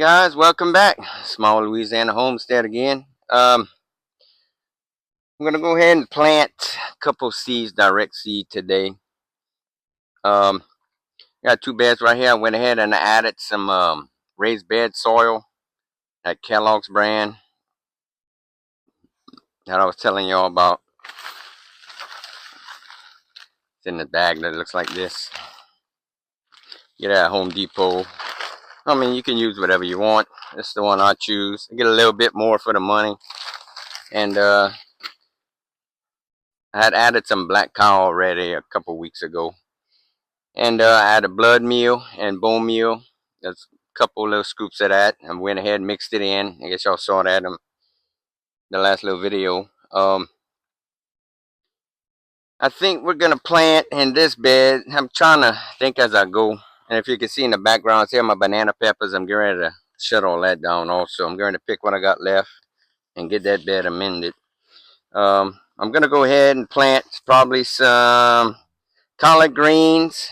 Guys, welcome back. Small Louisiana Homestead again. I'm gonna go ahead and plant a couple seeds, direct seed today. Um, got two beds right here. I went ahead and added some raised bed soil, that Kellogg's brand that I was telling y'all about. It's in the bag that looks like this. Get it at Home Depot. I mean, you can use whatever you want. This is the one I choose. I get a little bit more for the money, and I had added some black cow already a couple weeks ago. And I added blood meal and bone meal. That's a couple little scoops of that. And went ahead and mixed it in. I guess y'all saw that in the last little video. I think we're going to plant in this bed. I'm trying to think as I go. And if you can see in the background, see my banana peppers. I'm getting ready to shut all that down also. I'm going to pick what I got left and get that bed amended. I'm going to go ahead and plant probably some collard greens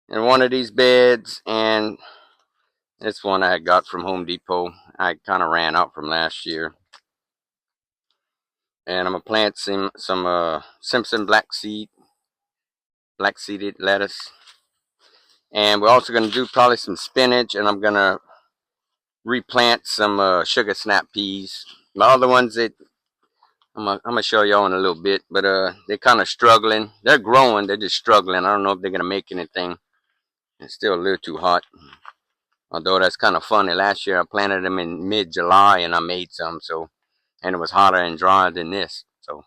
in one of these beds, and this one I got from Home Depot. I kind of ran out from last year. And I'm going to plant some Simpson black seeded lettuce. And we're also going to do probably some spinach, and I'm going to replant some sugar snap peas. The other ones that I'm gonna show y'all in a little bit, but they're kind of struggling. They're growing, they're just struggling. I don't know if they're gonna make anything. It's still a little too hot. Although that's kind of funny. Last year I planted them in mid-July and I made some, so, and it was hotter and drier than this. So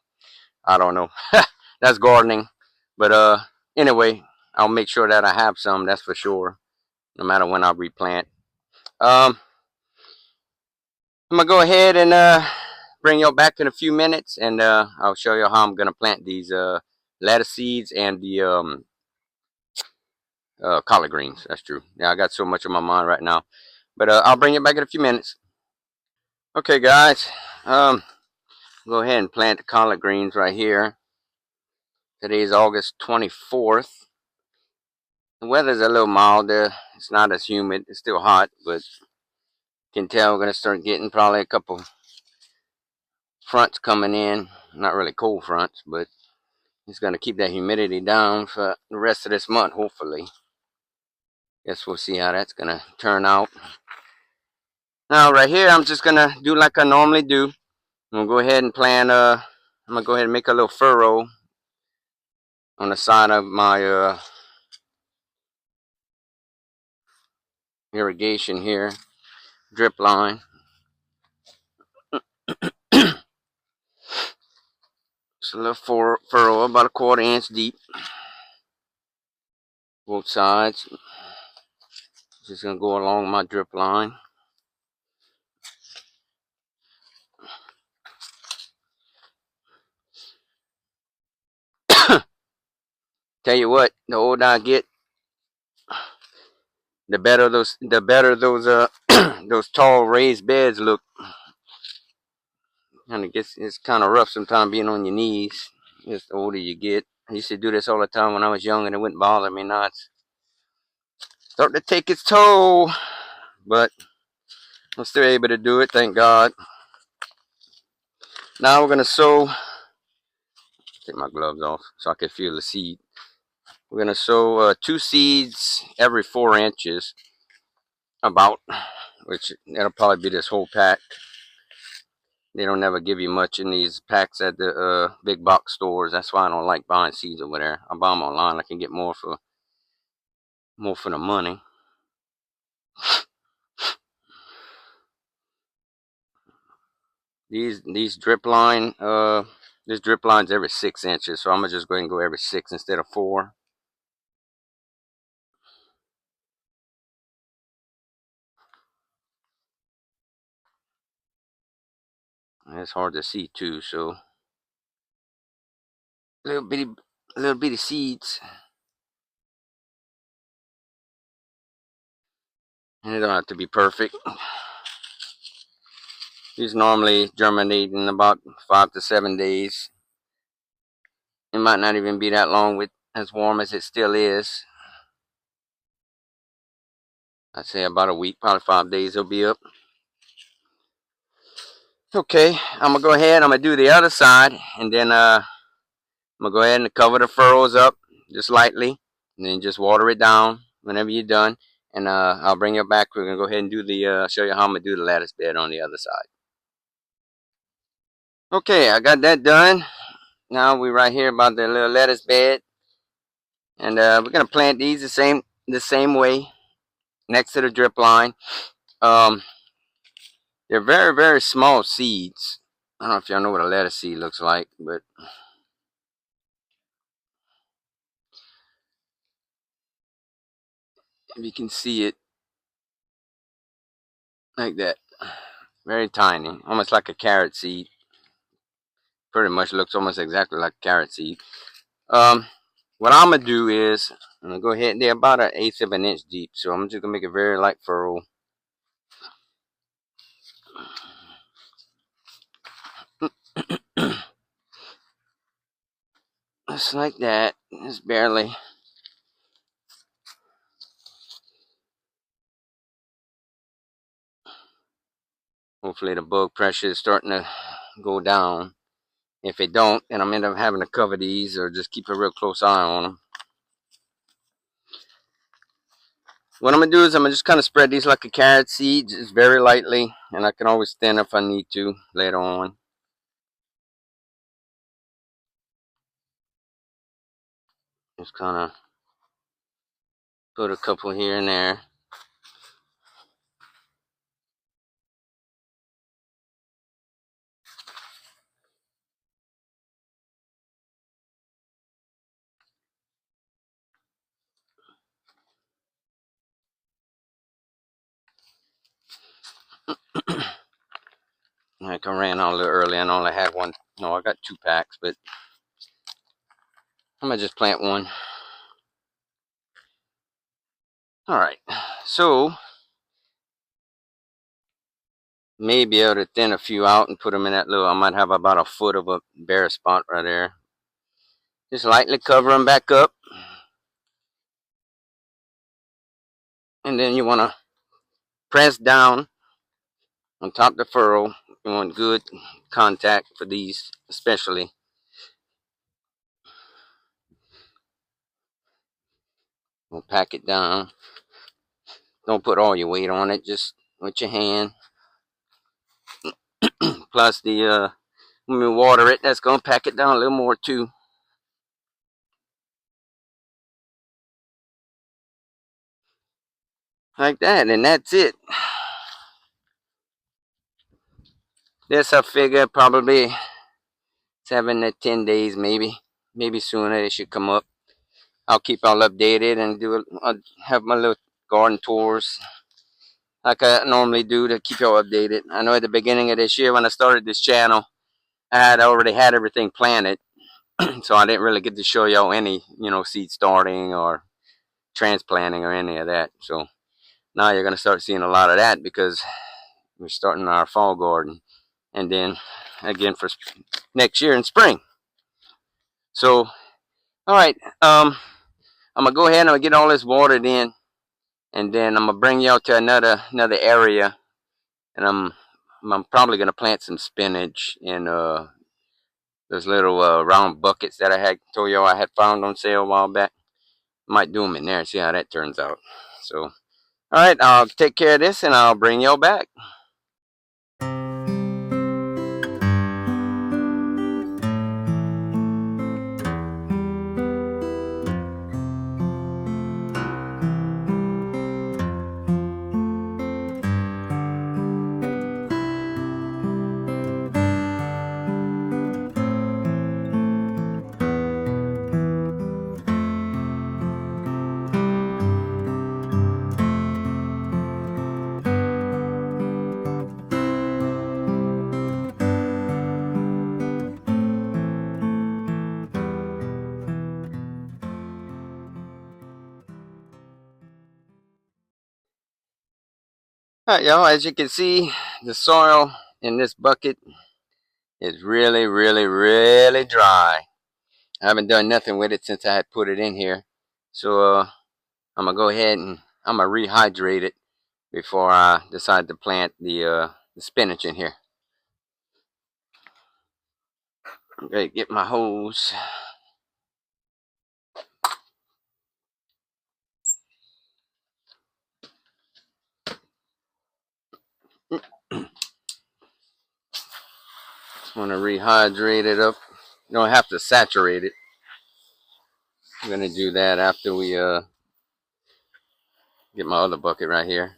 I don't know. That's gardening. But anyway, I'll make sure that I have some, that's for sure. No matter when I replant. I'm gonna go ahead and bring y'all back in a few minutes, and I'll show you how I'm gonna plant these lettuce seeds and the collard greens. That's true. Yeah, I got so much on my mind right now. But I'll bring you back in a few minutes. Okay, guys. Go ahead and plant the collard greens right here. Today is August 24th. The weather's a little milder. It's not as humid. It's still hot, but you can tell we're going to start getting probably a couple fronts coming in. Not really cold fronts, but it's going to keep that humidity down for the rest of this month, hopefully. Guess we'll see how that's going to turn out. Now, right here, I'm just going to do like I normally do. I'm going to go ahead and plant, I'm going to go ahead and make a little furrow on the side of my irrigation here, drip line. It's a little furrow, about a 1/4 inch deep, both sides. Just gonna go along my drip line. Tell you what, the older I get, the better those those tall raised beds look. And it's kind of rough sometimes being on your knees. Just the older you get. I used to do this all the time when I was young, and it wouldn't bother me. Now it's starting to take its toll, but I'm still able to do it, thank God. Now we're gonna sow. Take my gloves off so I can feel the seed. We're gonna sow 2 seeds every 4 inches, about, which that'll probably be this whole pack. They don't never give you much in these packs at the big box stores. That's why I don't like buying seeds over there. I buy them online. I can get more for the money. These drip line, this drip line's every 6 inches, so I'm gonna just go ahead and go every 6 instead of 4. And it's hard to see too, so little bitty seeds. And they don't have to be perfect. These normally germinate in about 5 to 7 days. It might not even be that long with as warm as it still is. I'd say about a week, probably 5 days it'll be up. Okay, I'm gonna go ahead. I'm gonna do the other side, and then I'm gonna go ahead and cover the furrows up just lightly, and then just water it down whenever you're done. And I'll bring you back. We're gonna go ahead and do the show you how I'm gonna do the lattice bed on the other side. Okay, I got that done. Now we're right here about the little lettuce bed, and we're gonna plant these the same way next to the drip line. Um, they're very very small seeds. I don't know if y'all know what a lettuce seed looks like, but if you can see it like that, very tiny, almost like a carrot seed. Pretty much looks almost exactly like a carrot seed. Um, what I'm gonna do is I'm gonna go ahead. They're about an eighth of an inch deep, so I'm just gonna make a very light furrow. Just like that, just barely. Hopefully the bug pressure is starting to go down. If it don't, then I'm end up having to cover these or just keep a real close eye on them. What I'm gonna do is I'm gonna just kind of spread these like a carrot seed, just very lightly, and I can always thin if I need to later on. Just kind of put a couple here and there. Like I ran on a little early and only had one. No, I got 2 packs, but I'm gonna just plant one. All right, so maybe able to thin a few out and put them in that little. I might have about a foot of a bare spot right there. Just lightly cover them back up, and then you want to press down on top of the furrow. You want good contact for these, especially. We'll pack it down. Don't put all your weight on it, just with your hand. Plus when we water it, that's gonna pack it down a little more too. Like that, and that's it. This I figure probably 7 to 10 days, maybe sooner. It should come up. I'll keep y'all updated and I'll have my little garden tours like I normally do to keep y'all updated. I know at the beginning of this year when I started this channel, I had already had everything planted, so I didn't really get to show y'all any, seed starting or transplanting or any of that. So now you're gonna start seeing a lot of that because we're starting our fall garden, and then again for next year in spring. So, all right, I'm gonna go ahead and I'm gonna get all this watered in, and then I'm gonna bring y'all to another area, and I'm probably gonna plant some spinach in those little round buckets that I had told y'all I had found on sale a while back. Might do them in there and see how that turns out. So, all right, I'll take care of this and I'll bring y'all back. All right, y'all, as you can see, the soil in this bucket is really, really, really dry. I haven't done nothing with it since I had put it in here. So I'm going to go ahead and I'm going to rehydrate it. before I decide to plant the spinach in here. Okay, get my hose. Just want to rehydrate it up. You don't have to saturate it. I'm gonna do that after we get my other bucket right here.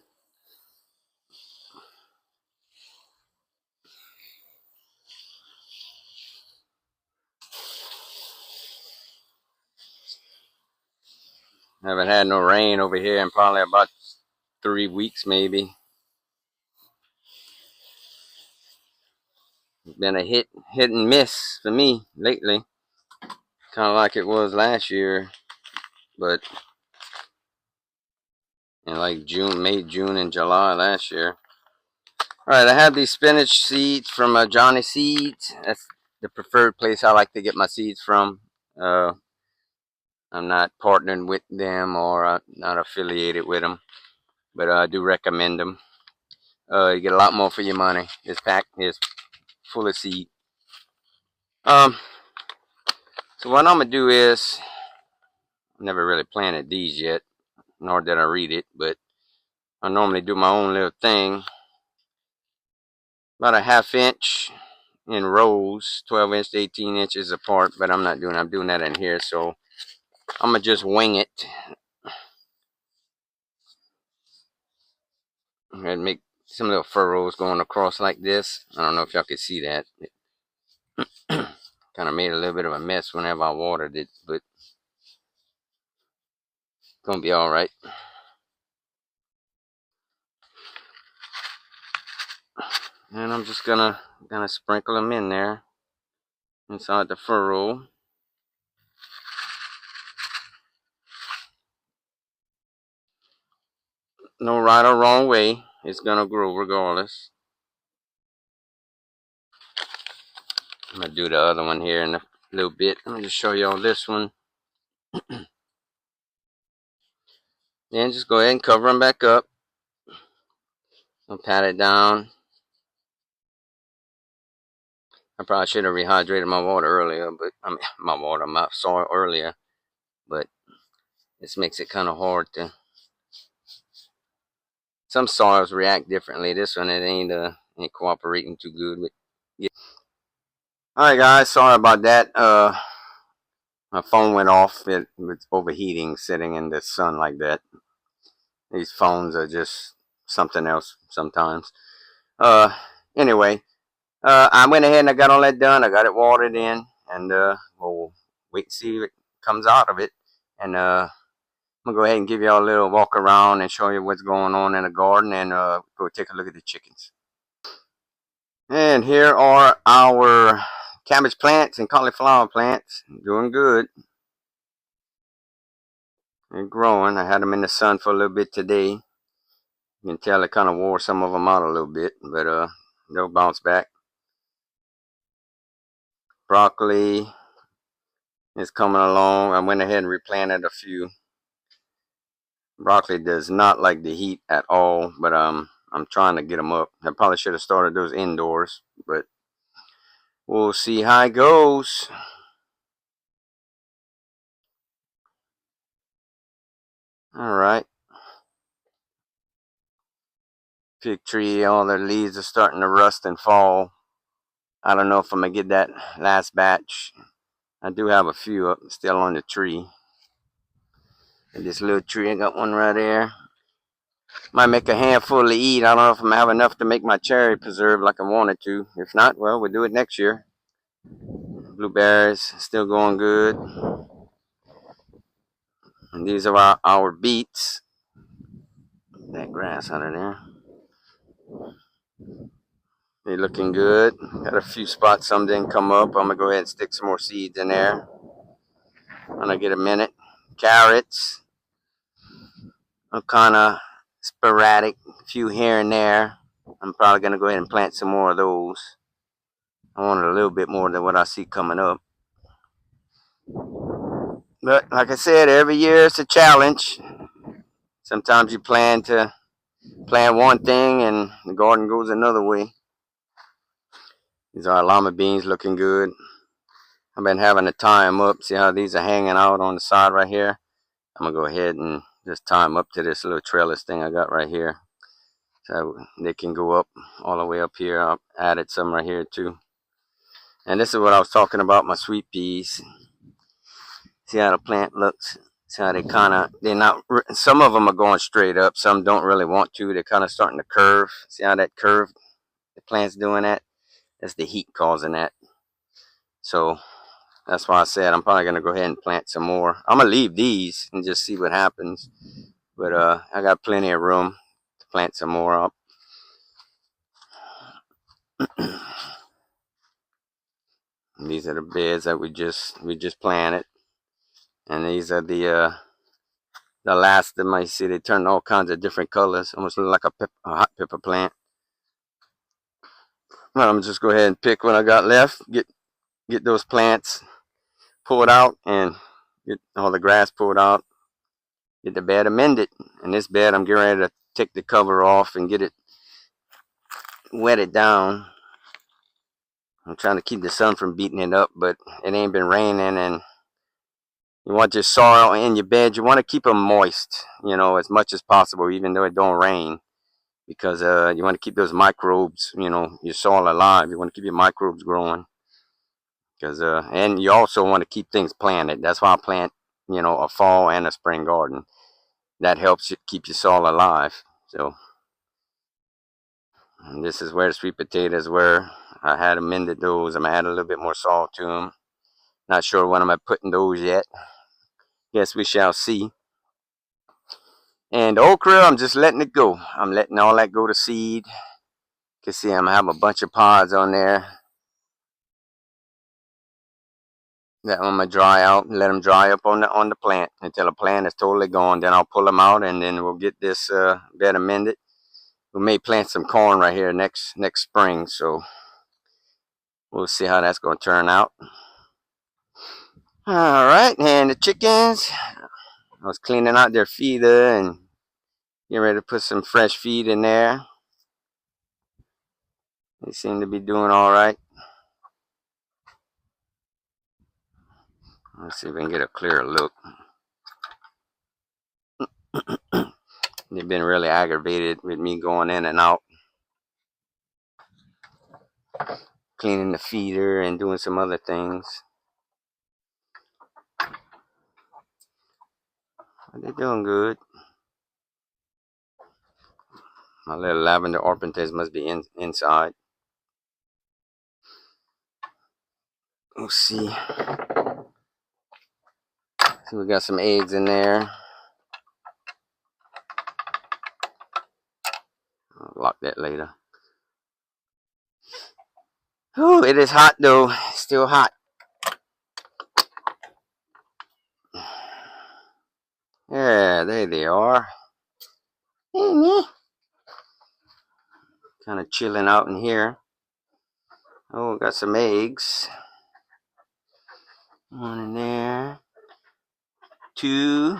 Haven't had no rain over here in probably about 3 weeks, maybe. It's been a hit and miss for me lately, kind of like it was last year, but in like June, and July last year. All right, I have these spinach seeds from Johnny Seeds. That's the preferred place I like to get my seeds from. I'm not partnered with them or not affiliated with them, but I do recommend them. You get a lot more for your money. This pack is full of seed. Um, so what I'm gonna do is, I never really planted these yet, nor did I read it, but I normally do my own little thing. About a ½ inch in rows, 12 inch to 18 inches apart, but I'm doing that in here, so I'm gonna just wing it and make some little furrows going across like this. I don't know if y'all can see that. It kind of made a little bit of a mess whenever I watered it, but it's gonna be all right. And I'm just gonna sprinkle them in there inside the furrow. No right or wrong way. It's gonna grow regardless. I'm gonna do the other one here in a little bit. Let me just show y'all this one. Then just go ahead and cover them back up. I'll pat it down. I probably should have rehydrated my water earlier, but my soil earlier. But this makes it kind of hard to. Some soils react differently. This one it ain't cooperating too good with. Yeah. All right, guys. Sorry about that. My phone went off. It was overheating sitting in the sun like that. These phones are just something else sometimes. Uh, anyway, I went ahead and I got all that done. I got it watered in, and we'll wait and see what comes out of it. And I'm gonna go ahead and give y'all a little walk around and show you what's going on in the garden, and go take a look at the chickens. And here are our cabbage plants and cauliflower plants. Doing good. They're growing. I had them in the sun for a little bit today. You can tell it kind of wore some of them out a little bit, but they'll bounce back. Broccoli is coming along. I went ahead and replanted a few. Broccoli does not like the heat at all, but I'm trying to get them up. I probably should have started those indoors, but we'll see how it goes. All right. Fig tree, all the leaves are starting to rust and fall. I don't know if I'm gonna get that last batch. I do have a few up still on the tree. And this little tree, I got one right there. Might make a handful to eat. I don't know if I'm gonna have enough to make my cherry preserve like I wanted to. If not, well, we'll do it next year. Blueberries still going good. And these are our beets. That grass under there. They're looking good. Got a few spots, some didn't come up. I'm gonna go ahead and stick some more seeds in there when I get a minute. Carrots are kind of sporadic, a few here and there. I'm probably gonna go ahead and plant some more of those. I wanted a little bit more than what I see coming up. But like I said, every year it's a challenge. Sometimes you plan to plant one thing and the garden goes another way. These are lima beans, looking good. I've been having to tie them up. See how these are hanging out on the side right here? I'm gonna go ahead and just tie them up to this little trellis thing I got right here, so they can go up all the way up here. I added some right here too. And this is what I was talking about, my sweet peas. See how the plant looks? See how they're not, some of them are going straight up. Some don't really want to. They're kind of starting to curve. See how that curve, the plant's doing that? That's the heat causing that. So that's why I said I'm probably going to go ahead and plant some more. I'm going to leave these and just see what happens. But I got plenty of room to plant some more up. These are the beds that we just planted. And these are the last of them. You see they turned all kinds of different colors. Almost look like a hot pepper plant. Well, I'm just go ahead and pick what I got left. Get those plants pulled out and get all the grass pulled out. Get the bed amended. And this bed, I'm getting ready to take the cover off and get it wetted down. I'm trying to keep the sun from beating it up, but it ain't been raining, and you want your soil in your bed. You want to keep them moist, as much as possible, even though it don't rain, because you want to keep those microbes, your soil alive. You want to keep your microbes growing, because and you also want to keep things planted. That's why I plant, a fall and a spring garden. That helps you keep your soil alive. So, and this is where the sweet potatoes were. I had amended those. I'm gonna add a little bit more salt to them. Not sure when I'm putting those yet. Guess we shall see. And the okra, I'm just letting it go. I'm letting all that go to seed. You can see I'm gonna have a bunch of pods on there that I'm gonna dry out and let them dry up on the plant until the plant is totally gone. Then I'll pull them out and then we'll get this bed amended. We may plant some corn right here next spring, so we'll see how that's gonna turn out. All right, and the chickens, I was cleaning out their feeder and getting ready to put some fresh feed in there. They seem to be doing all right. Let's see if we can get a clearer look. They've been really aggravated with me going in and out, cleaning the feeder and doing some other things. But they're doing good. My little lavender orphantes must be inside. We'll see. So we got some eggs in there. I'll lock that later. Oh, it is hot though. It's still hot. Yeah, there they are. Kind of chilling out in here. Oh, we got some eggs. One in there. Two.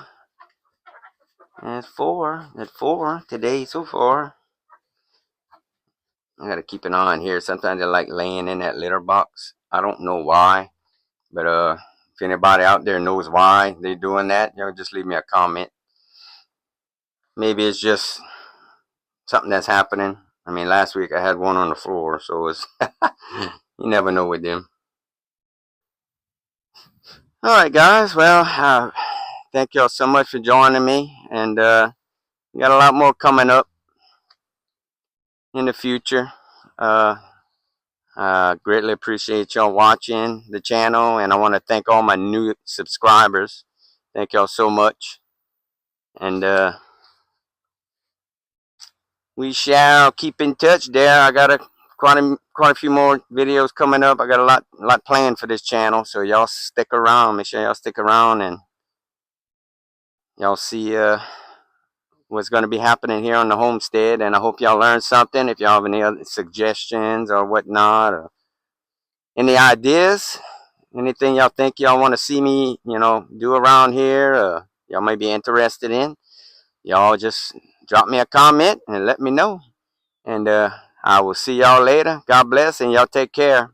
That's four. That's four today so far. I gotta keep an eye on here. Sometimes they like laying in that litter box. I don't know why, but if anybody out there knows why they're doing that, just leave me a comment. Maybe it's just something that's happening. I mean, last week I had one on the floor, so it's you never know with them. All right, guys. Well, thank y'all so much for joining me, and we got a lot more coming up in the future. Greatly appreciate y'all watching the channel, and I want to thank all my new subscribers. Thank y'all so much, and we shall keep in touch. There, I got quite a few more videos coming up. I got a lot planned for this channel, so y'all stick around. Make sure y'all stick around and y'all see what's going to be happening here on the homestead. And I hope y'all learned something. If y'all have any other suggestions or whatnot, or any ideas, anything y'all think y'all want to see me, do around here, y'all may be interested in, y'all just drop me a comment and let me know. And I will see y'all later. God bless, and y'all take care.